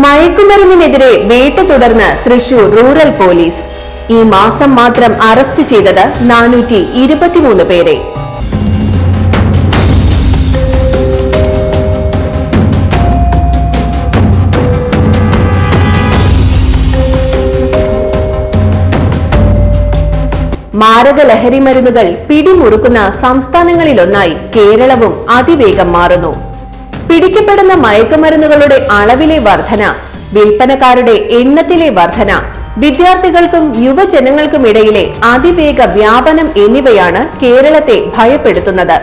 മയക്കുമരുന്നിനെതിരെ വേട്ട തുടർന്ന് Thrissur rural police. ഈ മാസം മാത്രം അറസ്റ്റ് ചെയ്തത് 423 പേരെ. മാരക ലഹരി മരുന്നുകൾ പിടിമുറുക്കുന്ന സംസ്ഥാനങ്ങളിലൊന്നായി കേരളവും അതിവേഗം മാറുന്നു. പിടിക്കപ്പെടുന്ന മയക്കുമരുന്നുകളുടെ അളവിലെ വർധന, വിൽപ്പനക്കാരുടെ എണ്ണത്തിലെ വർധന, വിദ്യാർത്ഥികൾക്കും യുവജനങ്ങൾക്കുമിടയിലെ അതിവേഗ വ്യാപനം എന്നിവയാണ് കേരളത്തെ ഭയപ്പെടുത്തുന്നത്.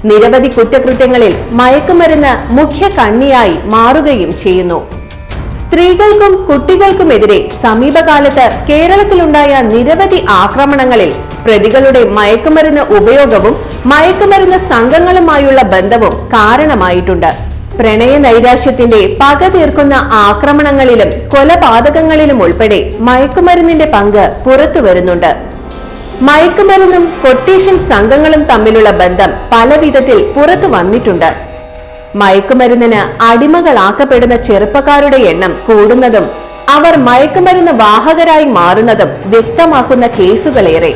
നിരവധി കുറ്റകൃത്യങ്ങളിൽ മയക്കുമരുന്ന് മുഖ്യ കണ്ണിയായി മാറുകയും ചെയ്യുന്നു. സ്ത്രീകൾക്കും കുട്ടികൾക്കുമെതിരെ സമീപകാലത്ത് കേരളത്തിലുണ്ടായ നിരവധി ആക്രമണങ്ങളിൽ പ്രതികളുടെ മയക്കുമരുന്ന് ഉപയോഗവും മയക്കുമരുന്ന് സംഘങ്ങളുമായുള്ള ബന്ധവും കാരണമായിട്ടുണ്ട്. പ്രണയ നൈരാശ്യത്തിന്റെ പക തീർക്കുന്ന ആക്രമണങ്ങളിലും കൊലപാതകങ്ങളിലും ഉൾപ്പെടെ മയക്കുമരുന്നിന്റെ പങ്ക് പുറത്തു വരുന്നുണ്ട്. മയക്കുമരുന്നും കൊട്ടേഷൻ സംഘങ്ങളും തമ്മിലുള്ള ബന്ധം പല വിധത്തിൽ പുറത്തു വന്നിട്ടുണ്ട്. മയക്കുമരുന്നിന് അടിമകളാക്കപ്പെടുന്ന ചെറുപ്പക്കാരുടെ എണ്ണം കൂടുന്നതും അവർ മയക്കുമരുന്ന് വാഹകരായി മാറുന്നതും വ്യക്തമാക്കുന്ന കേസുകളേറെ.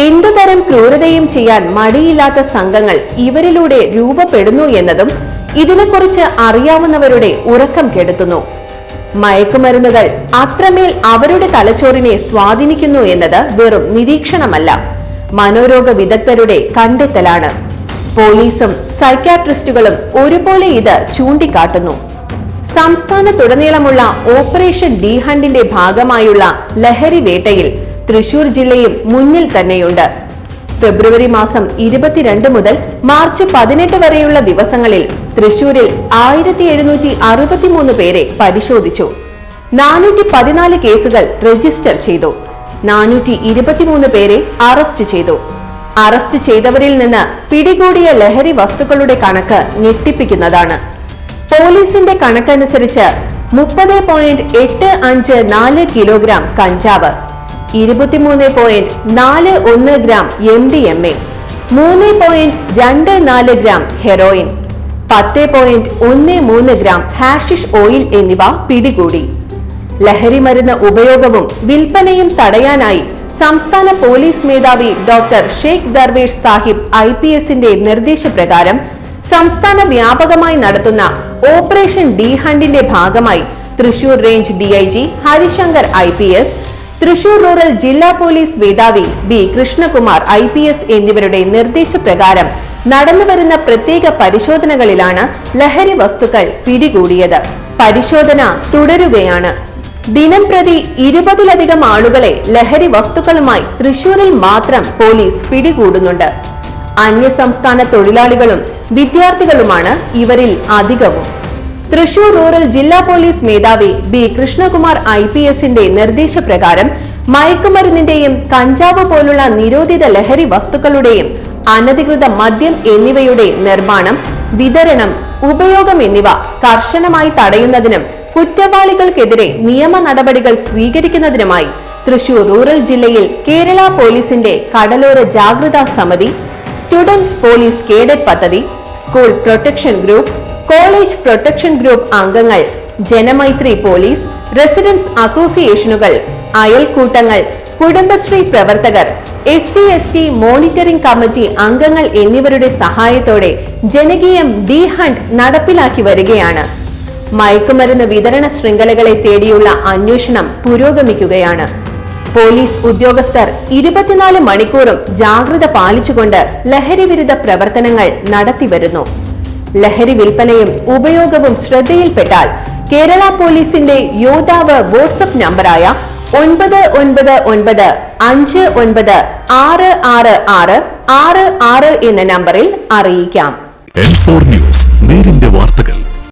എന്തുതരം ക്രൂരതയും ചെയ്യാൻ മടിയില്ലാത്ത സംഘങ്ങൾ ഇവരിലൂടെ രൂപപ്പെടുന്നു എന്നതും ഇതിനെക്കുറിച്ച് അറിയാവുന്നവരുടെ ഉറക്കം കെടുത്തുന്നു. മയക്കുമരുന്നുകൾ അത്രമേൽ അവരുടെ തലച്ചോറിനെ സ്വാധീനിക്കുന്നു എന്നത് വെറും നിരീക്ഷണമല്ല, മനോരോഗ വിദഗ്ധരുടെ കണ്ടെത്തലാണ്. പോലീസും സൈക്യാട്രിസ്റ്റുകളും ഒരുപോലെ ഇത് ചൂണ്ടിക്കാട്ടുന്നു. സംസ്ഥാനത്തുടനീളമുള്ള ഓപ്പറേഷൻ ഡി ഹണ്ടിന്റെ ഭാഗമായുള്ള ലഹരി വേട്ടയിൽ തൃശൂർ ജില്ലയും മുന്നിൽ തന്നെയുണ്ട്. ഫെബ്രുവരി മാസം 22 മുതൽ മാർച്ച് 18 വരെയുള്ള ദിവസങ്ങളിൽ തൃശൂരിൽ 1763 പേരെ പരിശോധിച്ചു. 414 കേസുകൾ രജിസ്റ്റർ ചെയ്തു. 423 പേരെ അറസ്റ്റ് ചെയ്തു. അറസ്റ്റ് ചെയ്തവരിൽ നിന്ന് പിടികൂടിയ ലഹരി വസ്തുക്കളുടെ കണക്ക് ഞെട്ടിപ്പിക്കുന്നതാണ്. പോലീസിന്റെ കണക്കനുസരിച്ച് 30.854 കിലോഗ്രാം കഞ്ചാവ്, 23.41 gram MDMA, 3.24 gram heroin, 10.13 gram hashish oil എന്നിവ പിടികൂടി. ലഹരി മരുന്ന് ഉപയോഗവും വിൽപ്പനയും തടയാനായി സംസ്ഥാന പോലീസ് മേധാവി ഡോക്ടർ ഷേഖ് ദർവേഷ് സാഹിബ് IPSന്റെ നിർദ്ദേശപ്രകാരം സംസ്ഥാന വ്യാപകമായി നടത്തുന്ന ഓപ്പറേഷൻ ഡി ഹണ്ടിന്റെ ഭാഗമായി Thrissur range DIG Harishankar IPS, Thrissur rural ജില്ലാ പോലീസ് മേധാവി B കൃഷ്ണകുമാർ IPS എന്നിവരുടെ നിർദ്ദേശപ്രകാരം നടന്നുവരുന്ന പ്രത്യേക പരിശോധനകളിലാണ് ലഹരി വസ്തുക്കൾ പിടികൂടിയത്. പരിശോധന തുടരുകയാണ്. ദിനം പ്രതി 20ലധികം ആളുകളെ ലഹരി വസ്തുക്കളുമായി തൃശൂരിൽ മാത്രം പോലീസ് പിടികൂടുന്നുണ്ട്. അന്യസംസ്ഥാന തൊഴിലാളികളും വിദ്യാർത്ഥികളുമാണ് ഇവരിൽ അധികവും. തൃശൂർ റൂറൽ ജില്ലാ പോലീസ് മേധാവി B കൃഷ്ണകുമാർ IPSന്റെ നിർദ്ദേശപ്രകാരം മയക്കുമരുന്നിന്റെയും കഞ്ചാവ് പോലുള്ള നിരോധിത ലഹരി വസ്തുക്കളുടെയും അനധികൃത മദ്യം എന്നിവയുടെ നിർമ്മാണം, വിതരണം, ഉപയോഗം എന്നിവ കർശനമായി തടയുന്നതിനും കുറ്റവാളികൾക്കെതിരെ നിയമ നടപടികൾ സ്വീകരിക്കുന്നതിനുമായി തൃശൂർ റൂറൽ ജില്ലയിൽ കേരള പോലീസിന്റെ കടലോര ജാഗ്രതാ സമിതി, സ്റ്റുഡൻസ് പോലീസ് കേഡറ്റ് പദ്ധതി, school protection group, college protection group അംഗങ്ങൾ, ജനമൈത്രി പോലീസ്, റെസിഡൻസ് അസോസിയേഷനുകൾ, അയൽക്കൂട്ടങ്ങൾ, കുടുംബശ്രീ പ്രവർത്തകർ, SC/ST മോണിറ്ററിംഗ് കമ്മിറ്റി അംഗങ്ങൾ എന്നിവരുടെ സഹായത്തോടെ ജനകീയം ഡി ഹണ്ട് നടപ്പിലാക്കി വരികയാണ്. മയക്കുമരുന്ന് വിതരണ ശൃംഖലകളെ തേടിയുള്ള അന്വേഷണം പുരോഗമിക്കുകയാണ്. പോലീസ് ഉദ്യോഗസ്ഥർ 24 മണിക്കൂറും ജാഗ്രത പാലിച്ചുകൊണ്ട് ലഹരി വിരുദ്ധ പ്രവർത്തനങ്ങൾ നടത്തിവരുന്നു. ലഹരി വിൽപ്പനയും ഉപയോഗവും ശ്രദ്ധയിൽപ്പെട്ടാൽ കേരള പോലീസിന്റെ യോദ്ധാവ് വാട്സ്ആപ്പ് നമ്പറായ 9959566666 എന്ന നമ്പറിൽ അറിയിക്കാം. N4 ന്യൂസ്, നേരിന്റെ വാർത്തകൾ.